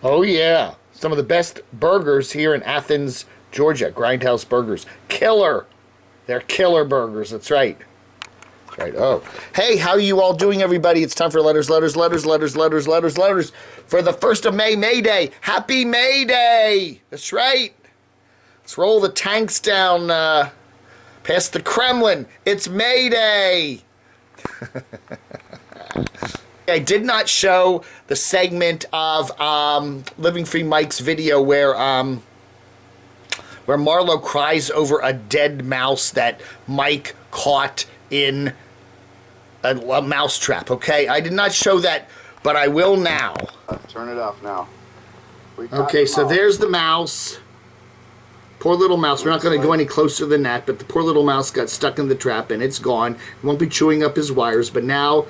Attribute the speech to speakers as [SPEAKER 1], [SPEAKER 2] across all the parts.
[SPEAKER 1] Oh, yeah. Some of the best burgers here in Athens, Georgia. Grindhouse Burgers. Killer. They're killer burgers. That's right. That's right. Oh. Hey, how are you all doing, everybody? It's time for letters for the 1st of May, May Day. Happy May Day. That's right. Let's roll the tanks down past the Kremlin. It's May Day. I did not show the segment of Living Free Mike's video where Marlo cries over a dead mouse that Mike caught in a mouse trap, okay? I did not show that, but I will now.
[SPEAKER 2] Turn it off now.
[SPEAKER 1] Okay, so there's the mouse. Poor little mouse. We're not going to go any closer than that, but the poor little mouse got stuck in the trap, and it's gone. It won't be chewing up his wires, but now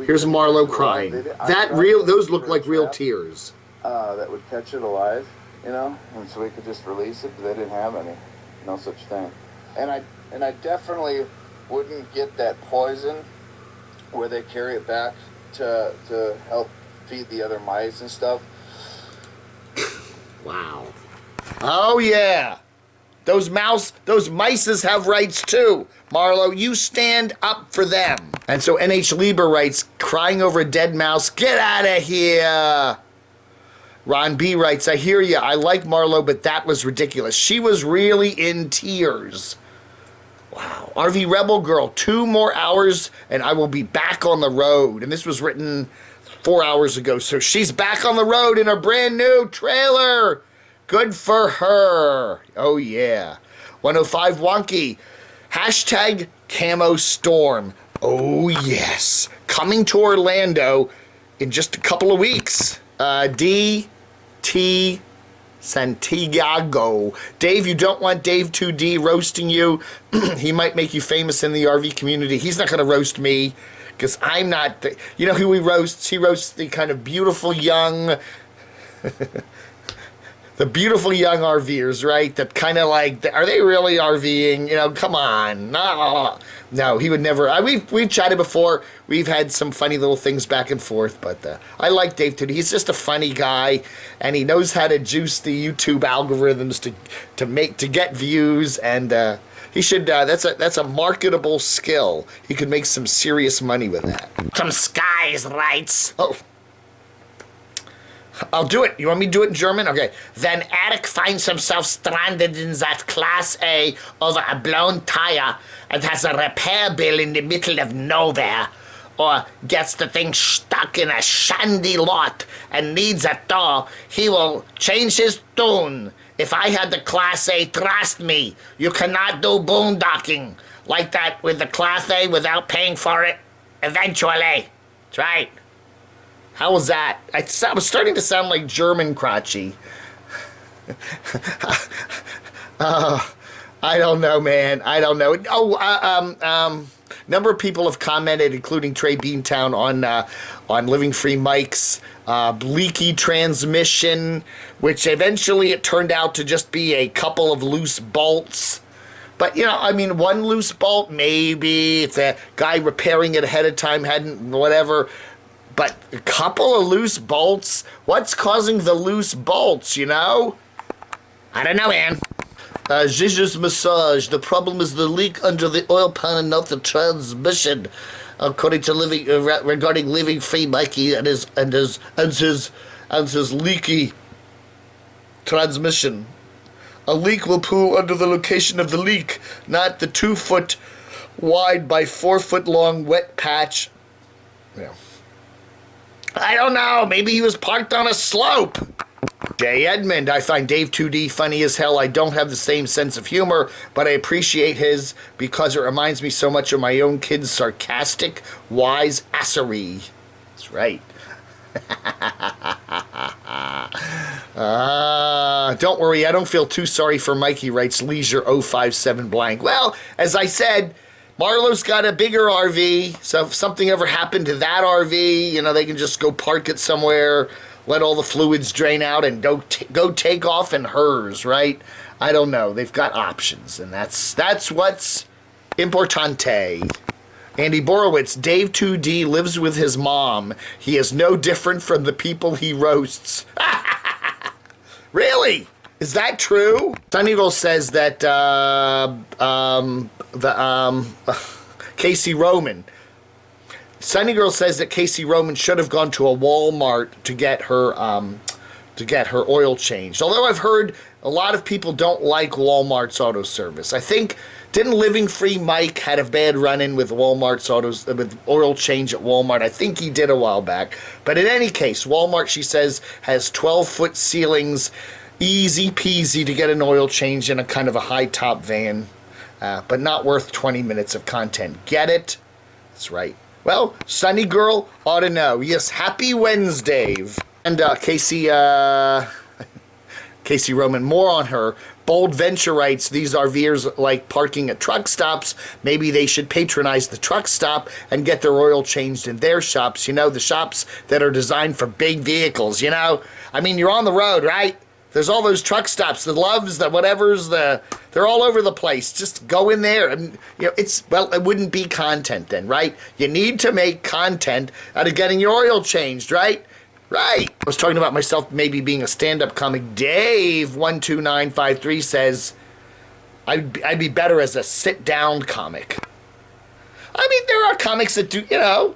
[SPEAKER 1] here's Marlo crying. Those look like real tears.
[SPEAKER 2] That would catch it alive, you know, and so we could just release it, but they didn't have any. No such thing. And I definitely wouldn't get that poison where they carry it back to help feed the other mice and stuff.
[SPEAKER 1] Wow. Oh, yeah. Those mices have rights too. Marlo, you stand up for them. And so NH Lieber writes, crying over a dead mouse, get out of here. Ron B writes, I hear you. I like Marlo, but that was ridiculous. She was really in tears. Wow. RV Rebel Girl, 2 more hours and I will be back on the road. And this was written 4 hours ago. So she's back on the road in a brand new trailer. Good for her. Oh, yeah. 105 Wonky. Hashtag Camo Storm. Oh, yes. Coming to Orlando in just a couple of weeks. D.T. Santiago. Dave, you don't want Dave 2D roasting you. He might make you famous in the RV community. He's not going to roast me because I'm not. You know who he roasts? He roasts the kind of beautiful young... The beautiful young RVers, right? That kind of like, are they really RVing? You know, come on. No, he would never. We've chatted before. We've had some funny little things back and forth, but I like Dave Tootie. He's just a funny guy, and he knows how to juice the YouTube algorithms to get views, and he should. That's a marketable skill. He could make some serious money with that. Some skies rights. Oh. I'll do it. You want me to do it in German? Okay. When Eric finds himself stranded in that Class A over a blown tire and has a repair bill in the middle of nowhere, or gets the thing stuck in a shandy lot and needs a tow, he will change his tune. If I had the Class A, trust me, you cannot do boondocking like that with the Class A without paying for it eventually. That's right. How was that? I was starting to sound like German crotchy. I don't know, man. I don't know. Oh, number of people have commented, including Trey Beantown, on Living Free Mike's leaky transmission, which eventually it turned out to just be a couple of loose bolts. But, you know, I mean, one loose bolt, maybe, if the guy repairing it ahead of time hadn't, whatever. But a couple of loose bolts? What's causing the loose bolts, you know? I don't know, man. Ziz's massage. The problem is the leak under the oil pan and not the transmission. According to regarding Living Free Mikey and his leaky transmission. A leak will pull under the location of the leak, not the 2-foot wide by 4-foot long wet patch. Yeah. I don't know. Maybe he was parked on a slope. Jay Edmond. I find Dave 2D funny as hell. I don't have the same sense of humor, but I appreciate his because it reminds me so much of my own kid's sarcastic, wise assery. That's right. Don't worry. I don't feel too sorry for Mikey, writes Leisure 057 blank. Well, as I said, Marlo's got a bigger RV, so if something ever happened to that RV, you know, they can just go park it somewhere, let all the fluids drain out, and go take off in hers, right? I don't know. They've got options, and that's what's importante. Andy Borowitz, Dave 2D lives with his mom. He is no different from the people he roasts. Really? Is that true? Sunny Girl says that Casey Roman. Sunny Girl says that Casey Roman should have gone to a Walmart to get her oil changed. Although I've heard a lot of people don't like Walmart's auto service. I think, didn't Living Free Mike had a bad run-in with Walmart's with oil change at Walmart? I think he did a while back. But in any case, Walmart, she says, has 12-foot ceilings, easy peasy to get an oil change in a kind of a high-top van, but not worth 20 minutes of content. Get it? That's right. Well, Sunny Girl ought to know. Yes, happy Wednesday. And Casey Roman, more on her. Bold Venture writes, these RVers like parking at truck stops. Maybe they should patronize the truck stop and get their oil changed in their shops. You know, the shops that are designed for big vehicles, you know? I mean, you're on the road, right? There's all those truck stops, the Loves, the whatevers, they're all over the place. Just go in there and, you know, it wouldn't be content then, right? You need to make content out of getting your oil changed, right? Right. I was talking about myself maybe being a stand-up comic. Dave12953 says, I'd be better as a sit-down comic. I mean, there are comics that do, you know,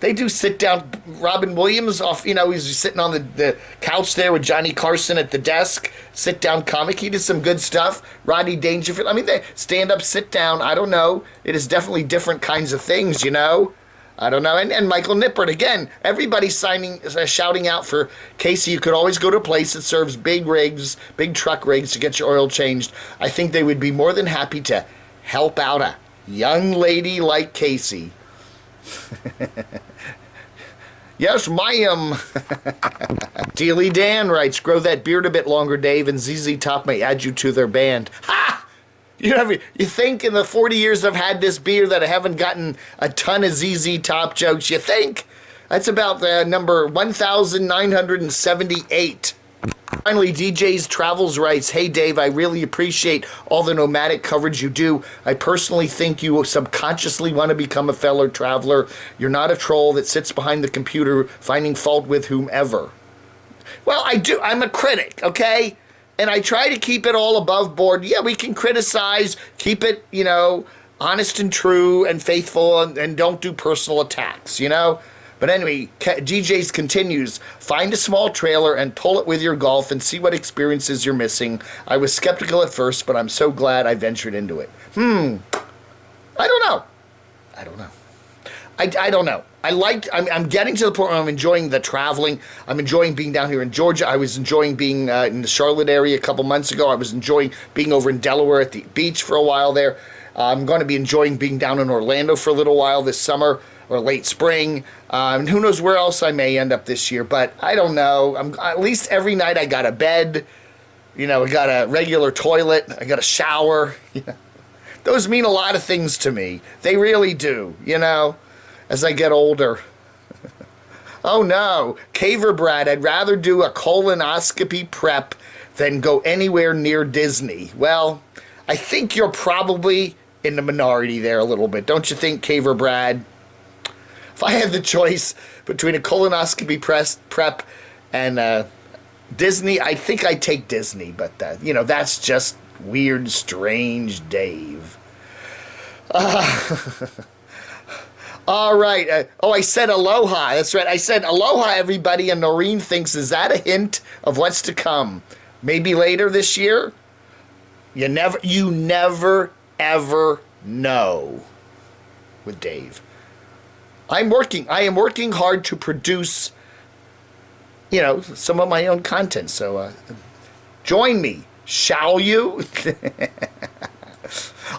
[SPEAKER 1] they do sit-down. Robin Williams, he's sitting on the couch there with Johnny Carson at the desk. Sit-down comic. He did some good stuff. Rodney Dangerfield. I mean, they stand-up, sit-down. I don't know. It is definitely different kinds of things, you know. I don't know. And Michael Nippert, again, everybody's shouting out for Casey. You could always go to a place that serves big rigs, big truck rigs to get your oil changed. I think they would be more than happy to help out a young lady like Casey. Yes, ma'am. Dealy Dan writes, grow that beard a bit longer, Dave, and ZZ Top may add you to their band. Ha! You think in the 40 years I've had this beard that I haven't gotten a ton of ZZ Top jokes? You think? That's about the number 1,978. Finally, DJ's Travels writes, hey Dave, I really appreciate all the nomadic coverage you do. I personally think you subconsciously want to become a fellow traveler. You're not a troll that sits behind the computer finding fault with whomever. Well, I do. I'm a critic, okay? And I try to keep it all above board. Yeah, we can criticize, keep it, you know, honest and true and faithful, and don't do personal attacks, you know? But anyway, DJs continues, find a small trailer and pull it with your golf and see what experiences you're missing. I was skeptical at first, but I'm so glad I ventured into it. I don't know. I don't know. I'm getting to the point where I'm enjoying the traveling. I'm enjoying being down here in Georgia. I was enjoying being in the Charlotte area a couple months ago. I was enjoying being over in Delaware at the beach for a while there. I'm going to be enjoying being down in Orlando for a little while this summer or late spring. And who knows where else I may end up this year, but I don't know. At least every night I got a bed. You know, I got a regular toilet. I got a shower. You know, those mean a lot of things to me. They really do, you know, as I get older. Oh no, Caver Brad, I'd rather do a colonoscopy prep than go anywhere near Disney. Well, I think you're probably in the minority there a little bit. Don't you think, Caver Brad? If I had the choice between a colonoscopy prep and Disney, I think I'd take Disney. But, you know, that's just weird, strange Dave. All right. I said aloha. That's right. I said aloha, everybody. And Noreen thinks, is that a hint of what's to come? Maybe later this year? You never, ever know with Dave. I am working hard to produce, you know, some of my own content. So join me, shall you?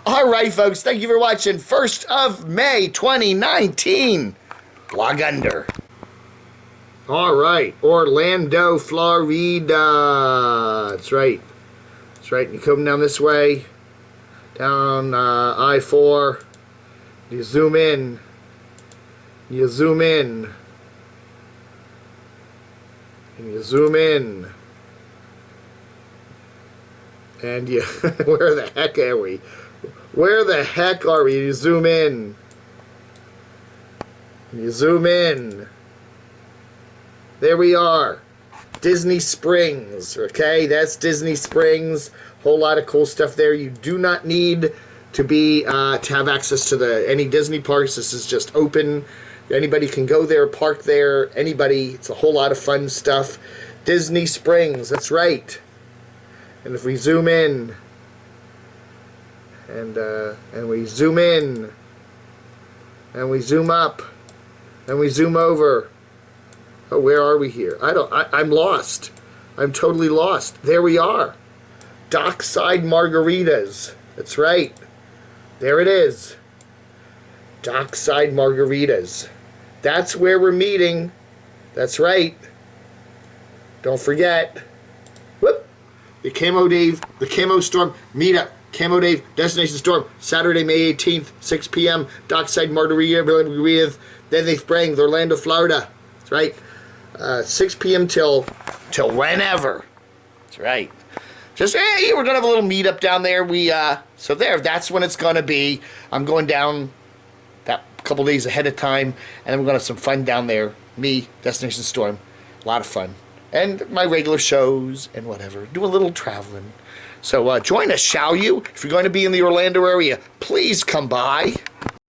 [SPEAKER 1] All right, folks. Thank you for watching. 1st of May, 2019. Log under. All right. Orlando, Florida. That's right. That's right. You come down this way. Down I-4. You zoom in. You zoom in. And you zoom in. And you... where the heck are we? Where the heck are we? You zoom in. And you zoom in. There we are. Disney Springs, okay? That's Disney Springs. Whole lot of cool stuff there. You do not need to be to have access to any Disney parks. This is just open. Anybody can go there, park there. Anybody. It's a whole lot of fun stuff. Disney Springs, that's right. And if we zoom in, and we zoom in, and we zoom up, and we zoom over. Oh, where are we here? I'm lost. I'm totally lost. There we are. Dockside Margaritas. That's right. There it is. Dockside Margaritas. That's where we're meeting. That's right. Don't forget. Whoop. The camodave, the Camo Storm meetup. Camodave Destination Storm, Saturday, May 18th, 6 p.m. Dockside Margarita. Then they sprang Orlando, Florida. That's right. 6 p.m. till whenever. That's right. Just, hey, we're going to have a little meetup down there. So that's when it's going to be. I'm going down that couple days ahead of time, and then we're going to have some fun down there. Me, Destination Storm. A lot of fun. And my regular shows and whatever. Do a little traveling. So join us, shall you? If you're going to be in the Orlando area, please come by.